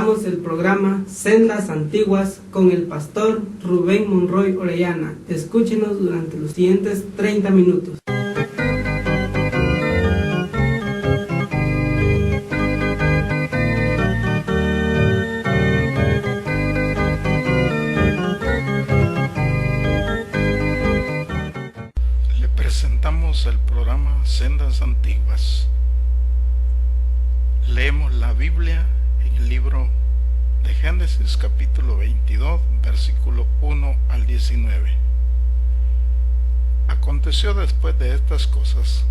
presentamos el programa Sendas Antiguas con el pastor Rubén Monroy Orellana. Escúchenos durante los siguientes 30 minutos. Le presentamos el programa Sendas Antiguas. Leemos la Biblia en el libro de Génesis capítulo 22, versículo 1 al 19. Aconteció después de estas cosas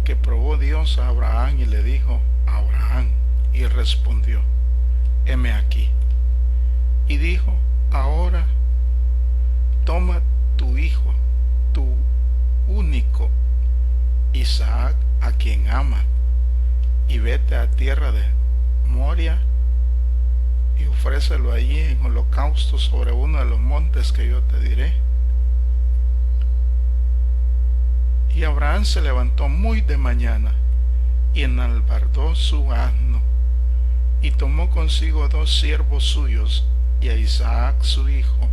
que probó Dios a Abraham y le dijo: Abraham, y respondió: heme aquí. Y dijo: ahora toma tu hijo, tu único, Isaac, a quien amas, y vete a tierra de Moria y ofrécelo allí en holocausto sobre uno de los montes que yo te diré. Y Abraham se levantó muy de mañana y enalbardó su asno, y tomó consigo 2 siervos suyos y a Isaac su hijo,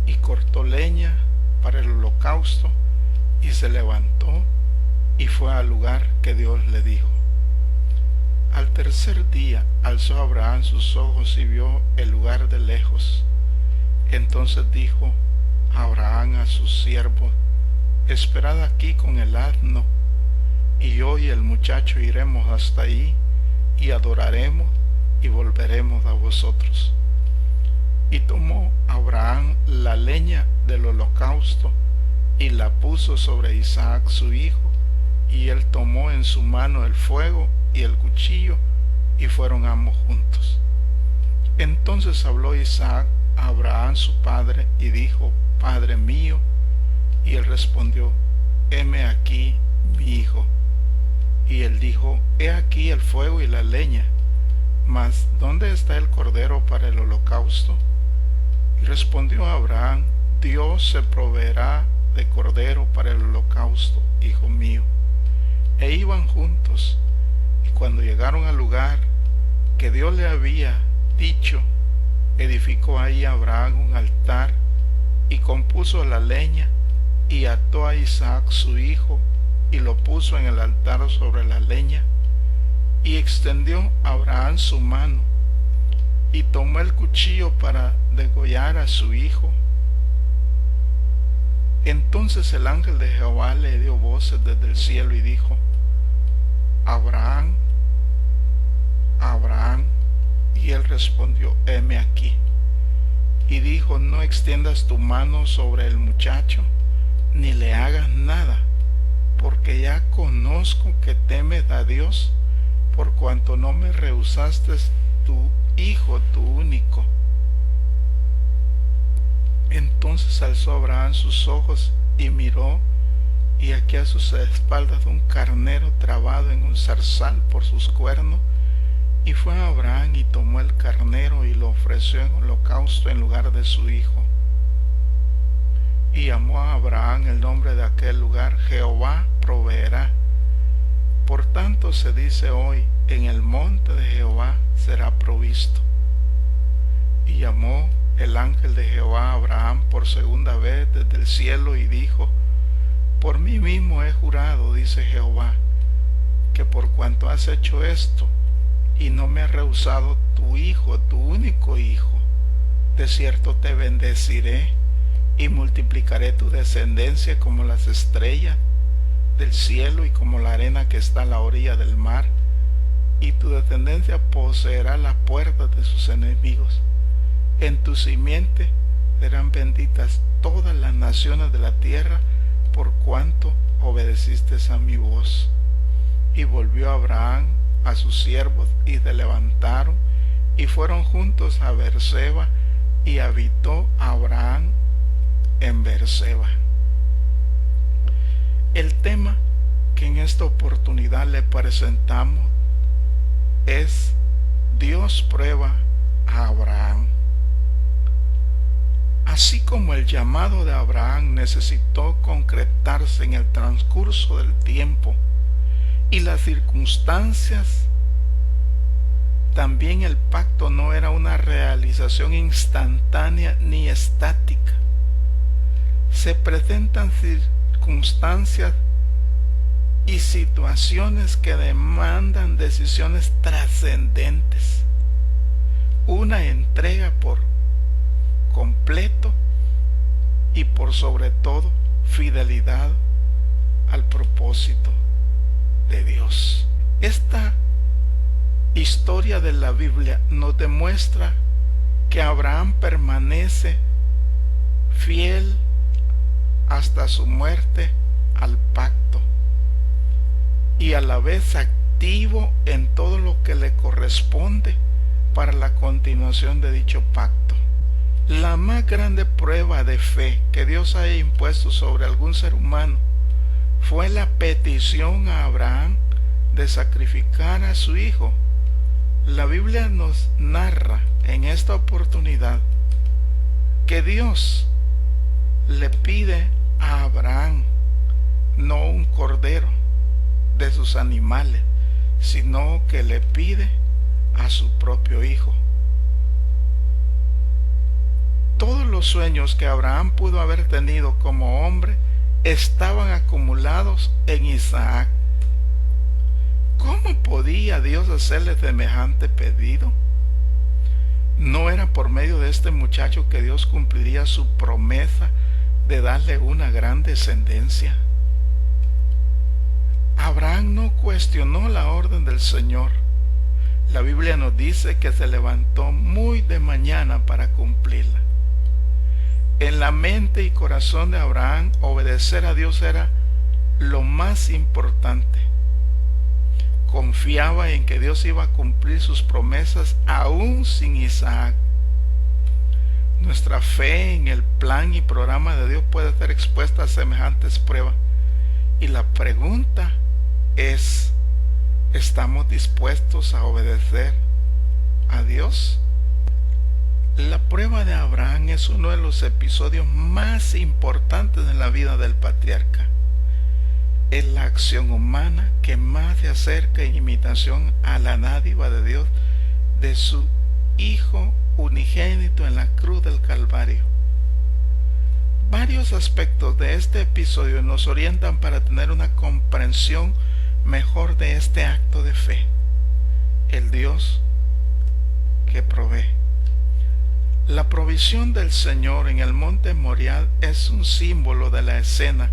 y cortó leña para el holocausto, y se levantó y fue al lugar que Dios le dijo. Al tercer día alzó Abraham sus ojos y vio el lugar de lejos. Entonces dijo Abraham a sus siervos: esperad aquí con el asno, y yo y el muchacho iremos hasta ahí, y adoraremos, y volveremos a vosotros. Y tomó Abraham la leña del holocausto, y la puso sobre Isaac su hijo, y él tomó en su mano el fuego y el cuchillo, y fueron ambos juntos. Entonces habló Isaac a Abraham su padre, y dijo: Padre mío. Y él respondió: heme aquí, mi hijo. Y él dijo: he aquí el fuego y la leña, mas ¿dónde está el cordero para el holocausto? Y respondió Abraham: Dios se proveerá de cordero para el holocausto, hijo mío. E iban juntos, y cuando llegaron al lugar que Dios le había dicho, edificó ahí Abraham un altar, y compuso la leña, y ató a Isaac su hijo, y lo puso en el altar sobre la leña. Y extendió Abraham su mano, y tomó el cuchillo para degollar a su hijo. Entonces el ángel de Jehová le dio voces desde el cielo y dijo: Abraham, Abraham. Y él respondió: heme aquí. Y dijo: no extiendas tu mano sobre el muchacho, ni le hagas nada, porque ya conozco que temes a Dios, por cuanto no me rehusaste tu hijo, tu único. Entonces alzó Abraham sus ojos y miró, y aquí a sus espaldas un carnero trabado en un zarzal por sus cuernos. Y fue a Abraham y tomó el carnero y lo ofreció en holocausto en lugar de su hijo. Y llamó a Abraham el nombre de aquel lugar: Jehová proveerá. Por tanto se dice hoy: en el monte de Jehová será provisto. Y llamó el ángel de Jehová a Abraham por segunda vez desde el cielo y dijo: por mí mismo he jurado, dice Jehová, que por cuanto has hecho esto y no me has rehusado tu hijo, tu único hijo, de cierto te bendeciré y multiplicaré tu descendencia como las estrellas del cielo y como la arena que está a la orilla del mar, y tu descendencia poseerá las puertas de sus enemigos. En tu simiente serán benditas todas las naciones de la tierra, por cuanto obedeciste a mi voz. Y volvió Abraham a sus siervos, y se levantaron y fueron juntos a Beerseba, y habitó Abraham en Beerseba. El tema que en esta oportunidad le presentamos es: Dios prueba a Abraham. Así como el llamado de Abraham necesitó concretarse en el transcurso del tiempo y las circunstancias también el pacto no era una realización instantánea ni estática. Se presentan circunstancias y situaciones que demandan decisiones trascendentes, una entrega por completo y por sobre todo fidelidad al propósito de Dios. Esta historia de la Biblia nos demuestra que Abraham permanece fiel hasta su muerte al pacto y a la vez activo en todo lo que le corresponde para la continuación de dicho pacto. La más grande prueba de fe que Dios haya impuesto sobre algún ser humano fue la petición a Abraham de sacrificar a su hijo. La Biblia nos narra en esta oportunidad que Dios le pide a Abraham no un cordero de sus animales, sino que le pide a su propio hijo. Todos los sueños que Abraham pudo haber tenido como hombre estaban acumulados en Isaac. ¿Cómo podía Dios hacerle semejante pedido? ¿No era por medio de este muchacho que Dios cumpliría su promesa de darle una gran descendencia? Abraham no cuestionó la orden del Señor. La Biblia nos dice que se levantó muy de mañana para cumplirla. En la mente y corazón de Abraham, obedecer a Dios era lo más importante. Confiaba en que Dios iba a cumplir sus promesas aún sin Isaac. Nuestra fe en el plan y programa de Dios puede ser expuesta a semejantes pruebas. Y la pregunta es, ¿estamos dispuestos a obedecer a Dios? La prueba de Abraham es uno de los episodios más importantes en la vida del patriarca. Es la acción humana que más se acerca en imitación a la dádiva de Dios de su Hijo unigénito en la cruz del Calvario. Varios aspectos de este episodio nos orientan para tener una comprensión mejor de este acto de fe. El Dios que provee. La provisión del Señor en el monte Moriah es un símbolo de la escena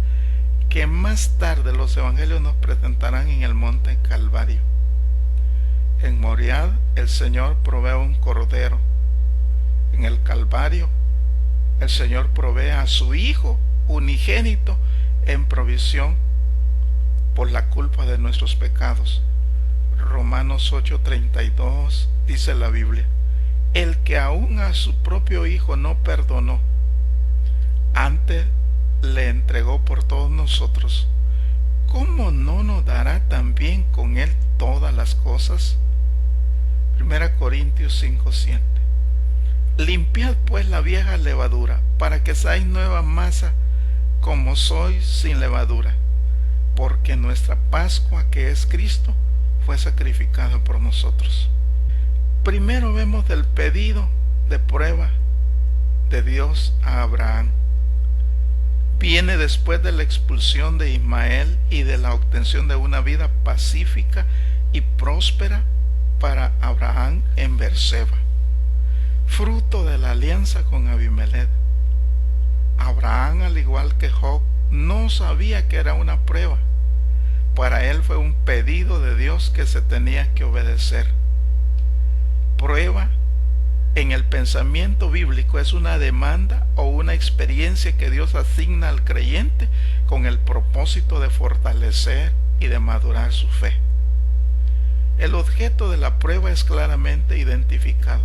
que más tarde los evangelios nos presentarán en el monte Calvario. En Moriah el Señor provee un cordero. En el Calvario el Señor provee a su Hijo unigénito en provisión por la culpa de nuestros pecados. Romanos 8:32 dice la Biblia: el que aún a su propio Hijo no perdonó, antes le entregó por todos nosotros, ¿cómo no nos dará también con él todas las cosas? 1 Corintios 5:7. Limpiad pues la vieja levadura, para que seáis nueva masa, como sois sin levadura, porque nuestra Pascua, que es Cristo, fue sacrificada por nosotros. Primero vemos el pedido de prueba de Dios a Abraham. Viene después de la expulsión de Ismael y de la obtención de una vida pacífica y próspera para Abraham en Berseba, fruto de la alianza con Abimelech. Abraham, al igual que Job, no sabía que era una prueba. Para él fue un pedido de Dios que se tenía que obedecer. Prueba en el pensamiento bíblico es una demanda o una experiencia que Dios asigna al creyente con el propósito de fortalecer y de madurar su fe. El objeto de la prueba es claramente identificado: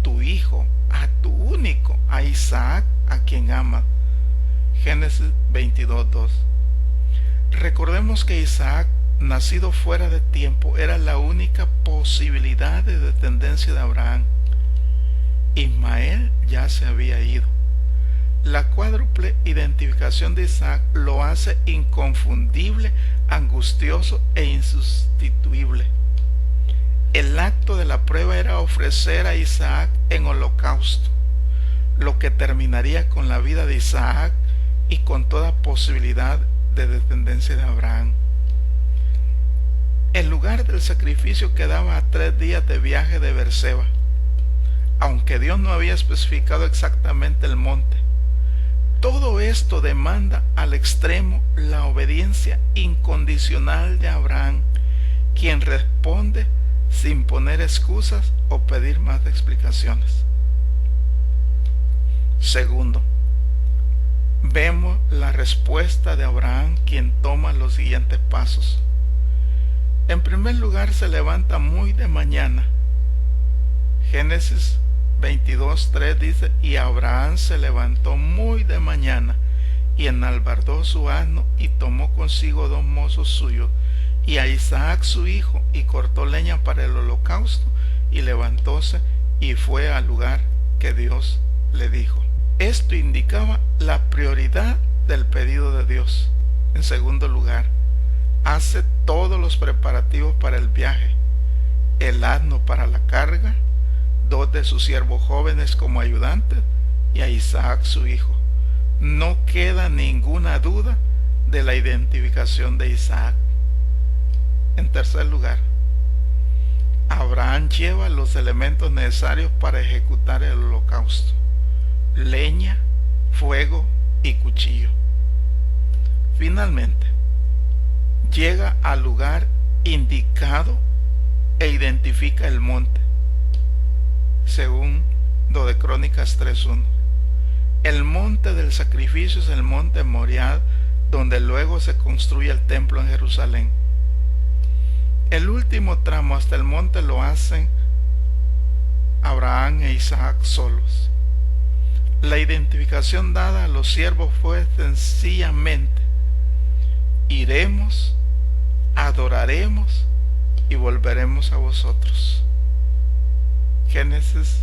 tu hijo, a tu único, a Isaac, a quien amas. Génesis 22:2. Recordemos que Isaac, nacido fuera de tiempo, era la única posibilidad de descendencia de Abraham. Ismael ya se había ido. La cuádruple identificación de Isaac lo hace inconfundible, angustioso e insustituible. El acto de la prueba era ofrecer a Isaac en holocausto, lo que terminaría con la vida de Isaac y con toda posibilidad de descendencia de Abraham. El lugar del sacrificio quedaba a 3 días de viaje de Beerseba, aunque Dios no había especificado exactamente el monte. Todo esto demanda al extremo la obediencia incondicional de Abraham, quien responde sin poner excusas o pedir más explicaciones. Segundo, vemos la respuesta de Abraham, quien toma los siguientes pasos. En primer lugar, se levanta muy de mañana. Génesis 22:3 dice: y Abraham se levantó muy de mañana y enalbardó su asno y tomó consigo 2 mozos suyos y a Isaac su hijo, y cortó leña para el holocausto, y levantóse y fue al lugar que Dios le dijo. Esto indicaba la prioridad del pedido de Dios. En segundo lugar, hace todos los preparativos para el viaje: el asno para la carga, 2 de sus siervos jóvenes como ayudantes y a Isaac su hijo. No queda ninguna duda de la identificación de Isaac. En tercer lugar, Abraham lleva los elementos necesarios para ejecutar el holocausto: leña, fuego y cuchillo. Finalmente, llega al lugar indicado e identifica el monte, según 2 de Crónicas 3:1. El monte del sacrificio es el monte Moriah, donde luego se construye el templo en Jerusalén. El último tramo hasta el monte lo hacen Abraham e Isaac solos. La identificación dada a los siervos fue sencillamente: iremos, adoraremos y volveremos a vosotros. Génesis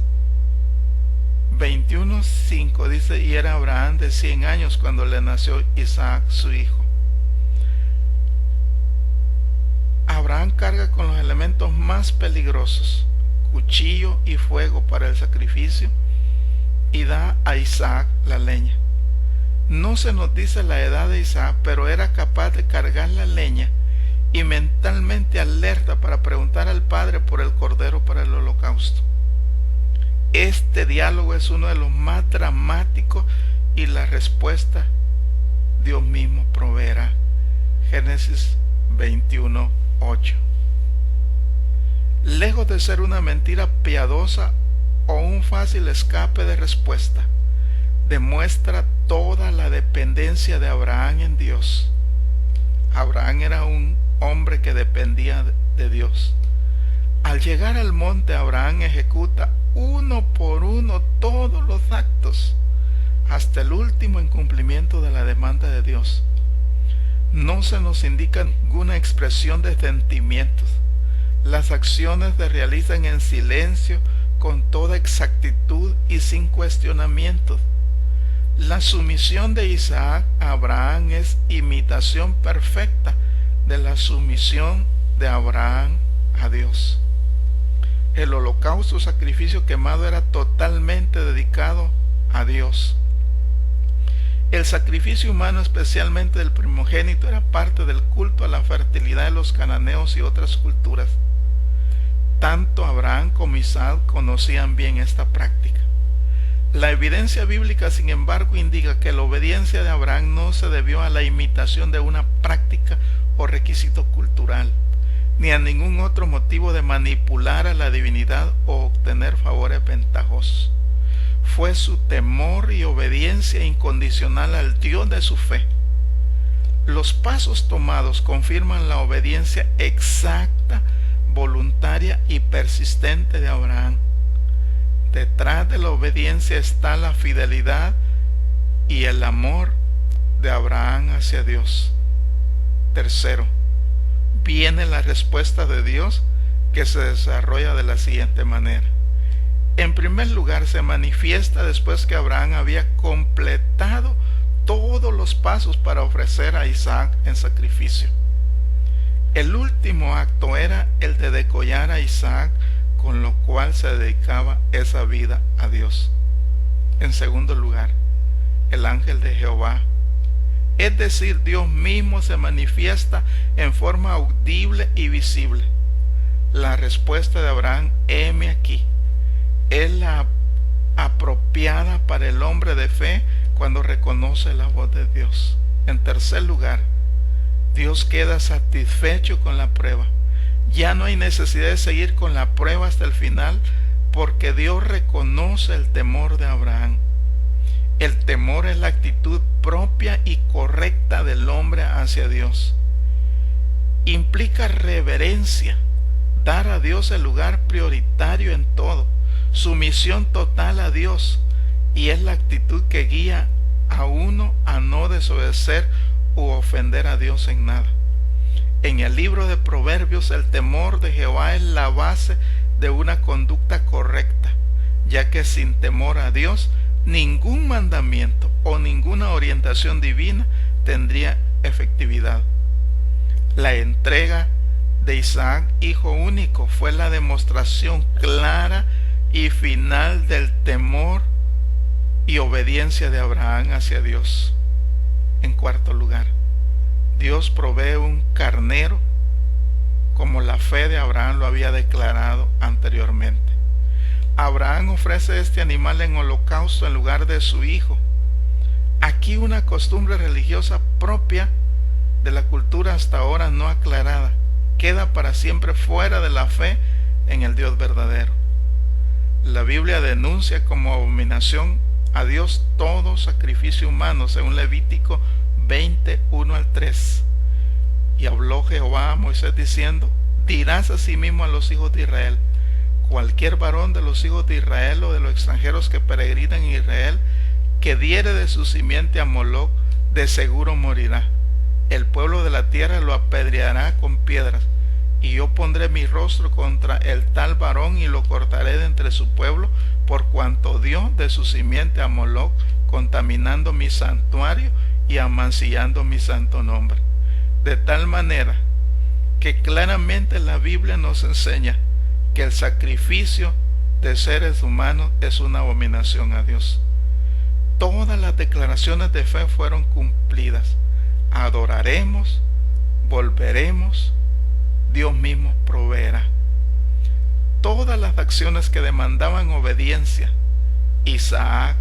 21:5 dice: y era Abraham de 100 años cuando le nació Isaac su hijo. Abraham carga con los elementos más peligrosos: cuchillo y fuego para el sacrificio, y da a Isaac la leña. No se nos dice la edad de Isaac, pero era capaz de cargar la leña y mentalmente alerta para preguntar al padre por el cordero para el holocausto. Este diálogo es uno de los más dramáticos y la respuesta Dios mismo proveerá. Génesis 21:8. Lejos de ser una mentira piadosa o un fácil escape de respuesta, demuestra toda la dependencia de Abraham en Dios. Abraham era un hombre que dependía de Dios. Al llegar al monte, Abraham ejecuta uno por uno todos los actos, hasta el último en cumplimiento de la demanda de Dios. No se nos indica ninguna expresión de sentimientos. Las acciones se realizan en silencio, con toda exactitud y sin cuestionamientos. La sumisión de Isaac a Abraham es imitación perfecta de la sumisión de Abraham a Dios. El holocausto o sacrificio quemado era totalmente dedicado a Dios. El sacrificio humano, especialmente del primogénito, era parte del culto a la fertilidad de los cananeos y otras culturas. Tanto Abraham como Isaac conocían bien esta práctica. La evidencia bíblica, sin embargo, indica que la obediencia de Abraham no se debió a la imitación de una práctica o requisito cultural, ni a ningún otro motivo de manipular a la divinidad o obtener favores ventajosos. Fue su temor y obediencia incondicional al Dios de su fe. Los pasos tomados confirman la obediencia exacta, voluntaria y persistente de Abraham. Detrás de la obediencia está la fidelidad y el amor de Abraham hacia Dios. Tercero, viene la respuesta de Dios, que se desarrolla de la siguiente manera. En primer lugar, se manifiesta después que Abraham había completado todos los pasos para ofrecer a Isaac en sacrificio. El último acto era el de degollar a Isaac, con lo cual se dedicaba esa vida a Dios. En segundo lugar, el ángel de Jehová, es decir, Dios mismo, se manifiesta en forma audible y visible. La respuesta de Abraham, heme aquí, es la apropiada para el hombre de fe cuando reconoce la voz de Dios. En tercer lugar, Dios queda satisfecho con la prueba. Ya no hay necesidad de seguir con la prueba hasta el final, porque Dios reconoce el temor de Abraham. El temor es la actitud propia y correcta del hombre hacia Dios. Implica reverencia, dar a Dios el lugar prioritario en todo, sumisión total a Dios, y es la actitud que guía a uno a no desobedecer u ofender a Dios en nada. En el libro de Proverbios, el temor de Jehová es la base de una conducta correcta, ya que sin temor a Dios, ningún mandamiento o ninguna orientación divina tendría efectividad. La entrega de Isaac, hijo único, fue la demostración clara y final del temor y obediencia de Abraham hacia Dios. En cuarto lugar, Dios provee un carnero como la fe de Abraham lo había declarado anteriormente. Abraham ofrece este animal en holocausto en lugar de su hijo. Aquí una costumbre religiosa propia de la cultura hasta ahora no aclarada queda para siempre fuera de la fe en el Dios verdadero. La Biblia denuncia como abominación a Dios todo sacrificio humano, según Levítico 21 al 3. Y habló Jehová a Moisés diciendo: dirás asimismo a los hijos de Israel: cualquier varón de los hijos de Israel o de los extranjeros que peregrinan en Israel, que diere de su simiente a Moloc, de seguro morirá. El pueblo de la tierra lo apedreará con piedras, y yo pondré mi rostro contra el tal varón y lo cortaré de entre su pueblo, por cuanto dio de su simiente a Moloc, contaminando mi santuario y amancillando mi santo nombre. De tal manera que claramente la Biblia nos enseña que el sacrificio de seres humanos es una abominación a Dios. Todas las declaraciones de fe fueron cumplidas. Adoraremos, volveremos, Dios mismo proveerá. Todas las acciones que demandaban obediencia, Isaac,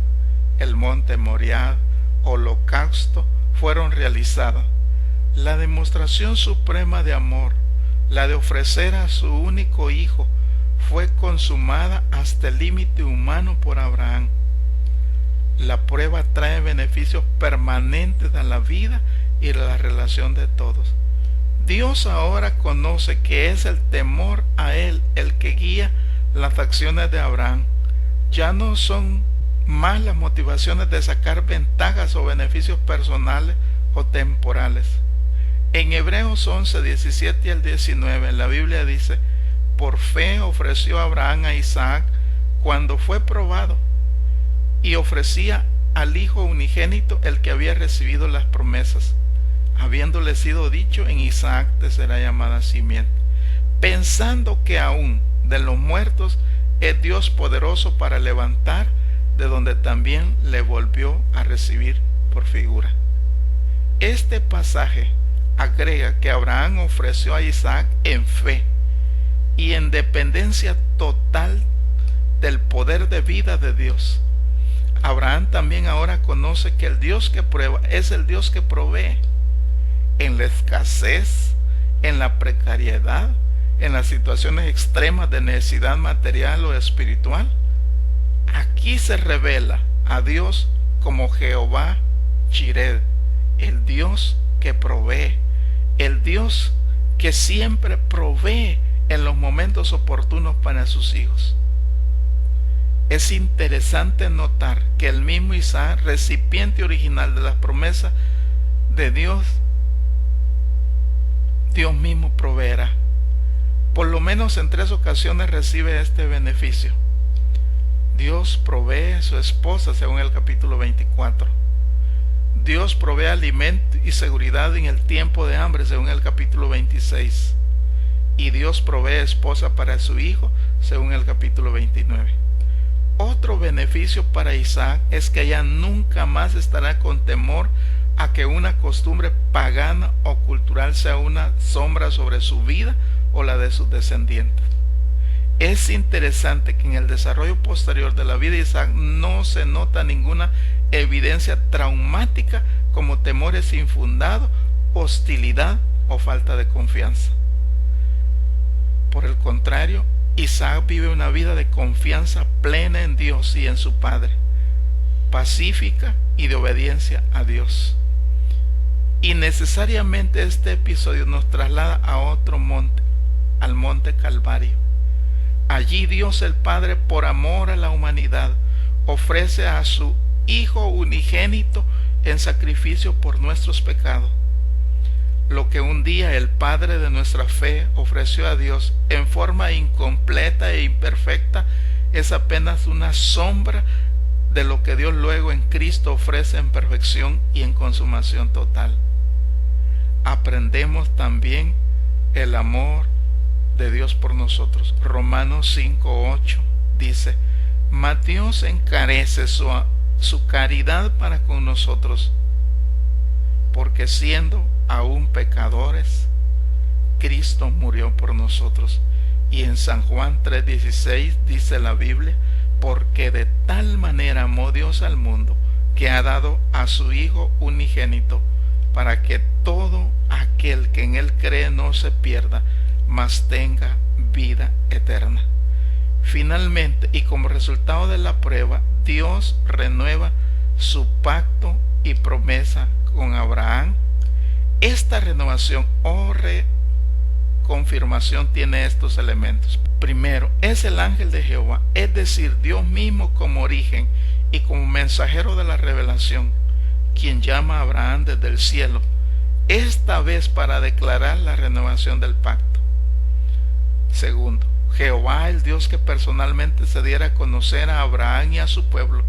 el monte Moriah, holocausto, fueron realizadas. La demostración suprema de amor, la de ofrecer a su único hijo, fue consumada hasta el límite humano por Abraham. La prueba trae beneficios permanentes a la vida y a la relación de todos. Dios ahora conoce que es el temor a Él el que guía las acciones de Abraham. Ya no son más las motivaciones de sacar ventajas o beneficios personales o temporales. En Hebreos 11, 17 al 19, la Biblia dice: por fe ofreció Abraham a Isaac cuando fue probado, y ofrecía al hijo unigénito, el que había recibido las promesas, habiéndole sido dicho: en Isaac te será llamada simiente, pensando que aún de los muertos es Dios poderoso para levantar, de donde también le volvió a recibir por figura. Este pasaje agrega que Abraham ofreció a Isaac en fe y en dependencia total del poder de vida de Dios. Abraham también ahora conoce que el Dios que prueba es el Dios que provee. En la escasez, en la precariedad, en las situaciones extremas de necesidad material o espiritual, aquí se revela a Dios como Jehová Jireh, el Dios que provee, el Dios que siempre provee en los momentos oportunos para sus hijos. Es interesante notar que el mismo Isaac, recipiente original de las promesas de Dios, Dios mismo proveerá. Por lo menos en 3 ocasiones recibe este beneficio. Dios provee a su esposa, según el capítulo 24. Dios provee alimento y seguridad en el tiempo de hambre, según el capítulo 26. Y Dios provee esposa para su hijo, según el capítulo 29. Otro beneficio para Isaac es que ella nunca más estará con temor a que una costumbre pagana o cultural sea una sombra sobre su vida o la de sus descendientes. Es interesante que en el desarrollo posterior de la vida de Isaac no se nota ninguna evidencia traumática como temores infundados, hostilidad o falta de confianza. Por el contrario, Isaac vive una vida de confianza plena en Dios y en su Padre, pacífica y de obediencia a Dios. Y necesariamente este episodio nos traslada a otro monte, al monte Calvario. Allí Dios el Padre, por amor a la humanidad, ofrece a su Hijo unigénito en sacrificio por nuestros pecados. Lo que un día el Padre de nuestra fe ofreció a Dios en forma incompleta e imperfecta es apenas una sombra de lo que Dios luego en Cristo ofrece en perfección y en consumación total. Aprendemos también el amor de Dios por nosotros. Romanos 5:8 dice: mas Dios encarece su caridad para con nosotros, porque siendo aún pecadores, Cristo murió por nosotros. Y en San Juan 3:16 dice la Biblia: porque de tal manera amó Dios al mundo, que ha dado a su Hijo unigénito, para que todo aquel que en él cree no se pierda, mas tenga vida eterna. Finalmente, y como resultado de la prueba, Dios renueva su pacto y promesa con Abraham. Esta renovación o reconfirmación tiene estos elementos. Primero, es el ángel de Jehová, es decir, Dios mismo como origen y como mensajero de la revelación, quien llama a Abraham desde el cielo, esta vez para declarar la renovación del pacto. Segundo, Jehová, el Dios que personalmente se diera a conocer a Abraham y a su pueblo,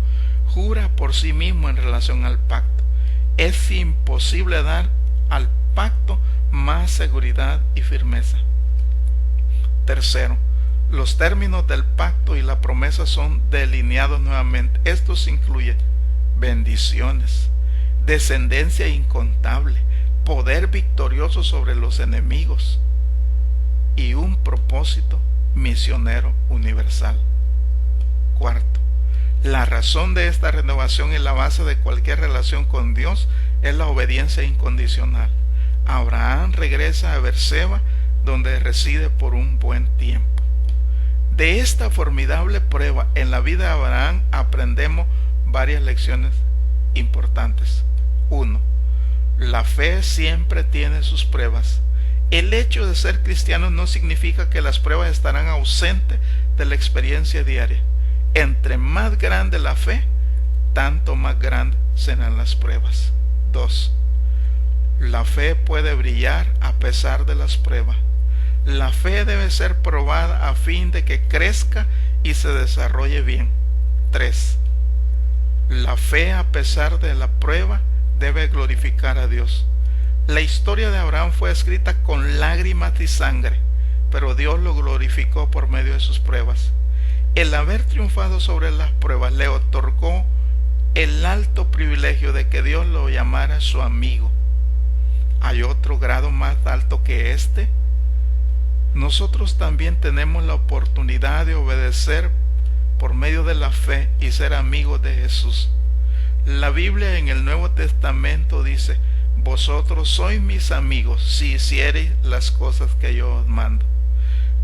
jura por sí mismo en relación al pacto. Es imposible dar al pacto más seguridad y firmeza. Tercero, los términos del pacto y la promesa son delineados nuevamente. Estos incluyen bendiciones, descendencia incontable, poder victorioso sobre los enemigos y un propósito misionero universal. Cuarto, la razón de esta renovación y la base de cualquier relación con Dios es la obediencia incondicional. Abraham regresa a Berseba, donde reside por un buen tiempo. De esta formidable prueba en la vida de Abraham aprendemos varias lecciones importantes. 1. La fe siempre tiene sus pruebas. El hecho de ser cristiano no significa que las pruebas estarán ausentes de la experiencia diaria. Entre más grande la fe, tanto más grandes serán las pruebas. 2. La fe puede brillar a pesar de las pruebas. La fe debe ser probada a fin de que crezca y se desarrolle bien. 3. La fe, a pesar de la prueba, debe glorificar a Dios. La historia de Abraham fue escrita con lágrimas y sangre, pero Dios lo glorificó por medio de sus pruebas. El haber triunfado sobre las pruebas le otorgó el alto privilegio de que Dios lo llamara su amigo. ¿Hay otro grado más alto que este? Nosotros también tenemos la oportunidad de obedecer por medio de la fe y ser amigos de Jesús. La Biblia en el Nuevo Testamento dice: vosotros sois mis amigos si hiciereis las cosas que yo os mando.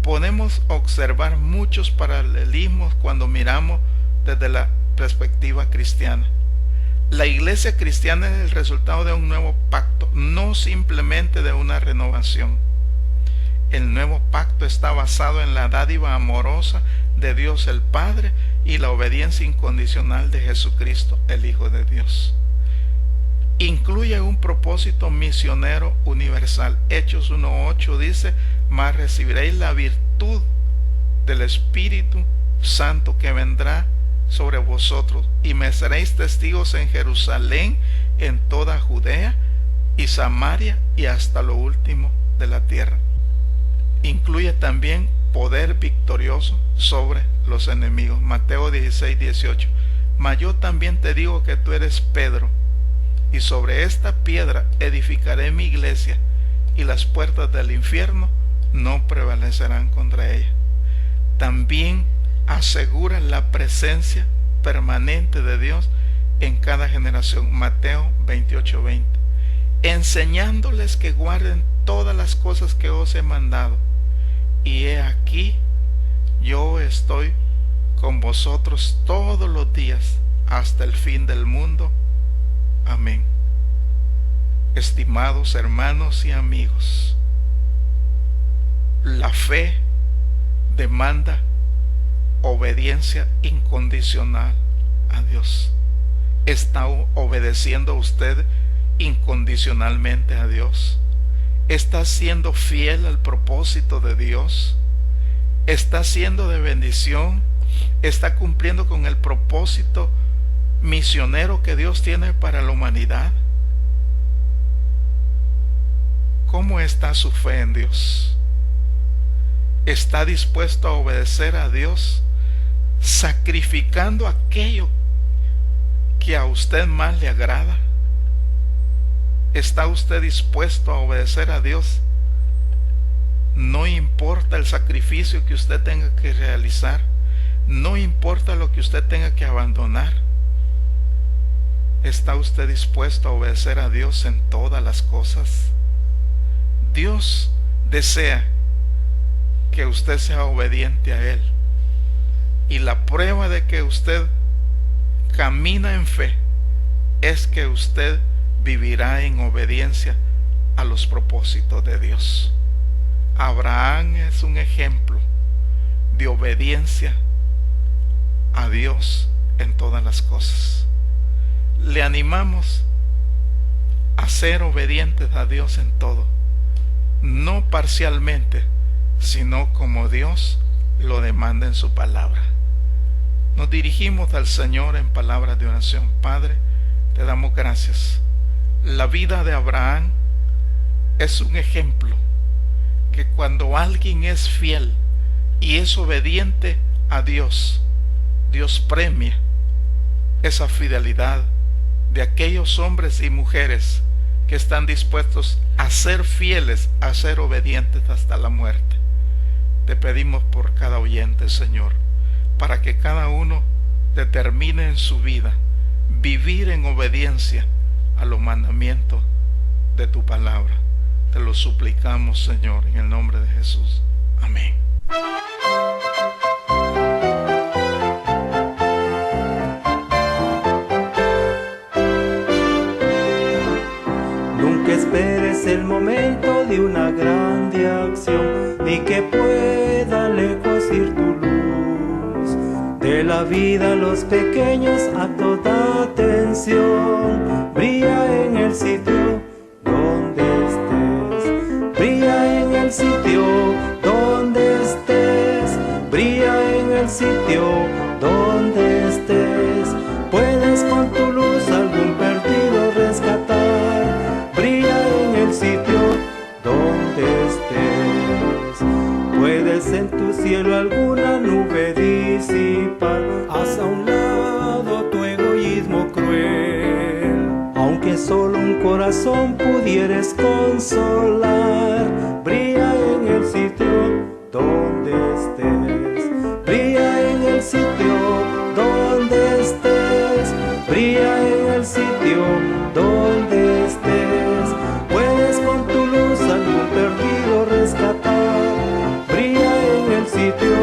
Podemos observar muchos paralelismos cuando miramos desde la perspectiva cristiana. La iglesia cristiana es el resultado de un nuevo pacto, no simplemente de una renovación. El nuevo pacto está basado en la dádiva amorosa de Dios el Padre y la obediencia incondicional de Jesucristo, el Hijo de Dios. Incluye un propósito misionero universal. Hechos 1:8 dice: mas recibiréis la virtud del Espíritu Santo que vendrá sobre vosotros, y me seréis testigos en Jerusalén, en toda Judea y Samaria y hasta lo último de la tierra. Incluye también poder victorioso sobre los enemigos. Mateo 16:18. Mas yo también te digo que tú eres Pedro, y sobre esta piedra edificaré mi iglesia, y las puertas del infierno no prevalecerán contra ella. También asegura la presencia permanente de Dios en cada generación. Mateo 28:20. Enseñándoles que guarden todas las cosas que os he mandado. Y he aquí, yo estoy con vosotros todos los días hasta el fin del mundo. Amén. Estimados hermanos y amigos, la fe demanda obediencia incondicional a Dios. ¿Está obedeciendo usted incondicionalmente a Dios? ¿Está siendo fiel al propósito de Dios? ¿Está siendo de bendición? ¿Está cumpliendo con el propósito misionero que Dios tiene para la humanidad? ¿Cómo está su fe en Dios? ¿Está dispuesto a obedecer a Dios, sacrificando aquello que a usted más le agrada? ¿Está usted dispuesto a obedecer a Dios? No importa el sacrificio que usted tenga que realizar, no importa lo que usted tenga que abandonar. ¿Está usted dispuesto a obedecer a Dios en todas las cosas? Dios desea que usted sea obediente a Él. Y la prueba de que usted camina en fe es que usted vivirá en obediencia a los propósitos de Dios. Abraham es un ejemplo de obediencia a Dios en todas las cosas. Le animamos a ser obedientes a Dios en todo, no parcialmente, sino como Dios lo demanda en su palabra. Nos dirigimos al Señor en palabras de oración. Padre, te damos gracias. La vida de Abraham es un ejemplo que cuando alguien es fiel y es obediente a Dios, Dios premia esa fidelidad de aquellos hombres y mujeres que están dispuestos a ser fieles, a ser obedientes hasta la muerte. Te pedimos por cada oyente, Señor, para que cada uno determine en su vida vivir en obediencia a los mandamientos de tu palabra. Te lo suplicamos, Señor, en el nombre de Jesús. Amén. Nunca esperes el momento de una grande acción, ni que pueda lejos ir tu luz. De la vida los pequeños actos da atención. Brilla en el sitio donde estés, brilla en el sitio donde estés, brilla en el sitio donde estés. Puedes con tu luz algún perdido rescatar. Brilla en el sitio donde estés. Puedes en tu cielo alguna nube disipar. Haz a un lado tu egoísmo cruel. Aunque solo un corazón pudieres consolar. Brilla en el sitio donde estés. Brilla en el sitio donde estés. Brilla en el sitio donde estés. Puedes con tu luz algún perdido rescatar. Brilla en el sitio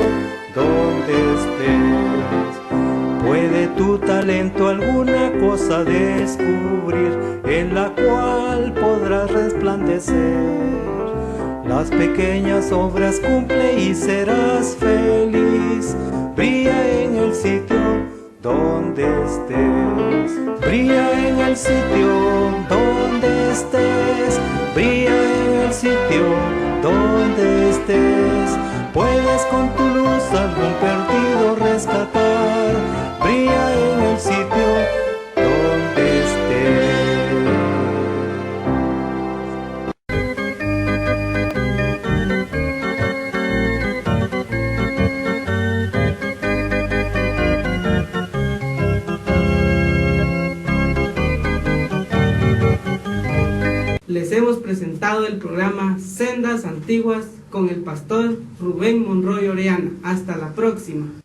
donde estés. Puede tu talento alguna cosa descubrir, en la cual podrás resplandecer. Las pequeñas obras cumple y serás feliz. Brilla en el sitio donde estés. Brilla en el sitio donde estés. Brilla en el sitio donde estés. Puedes con tu luz algún perdido rescatar. Brilla en el sitio donde estés. presentado el programa Sendas Antiguas con el pastor Rubén Monroy Orellana. Hasta la próxima.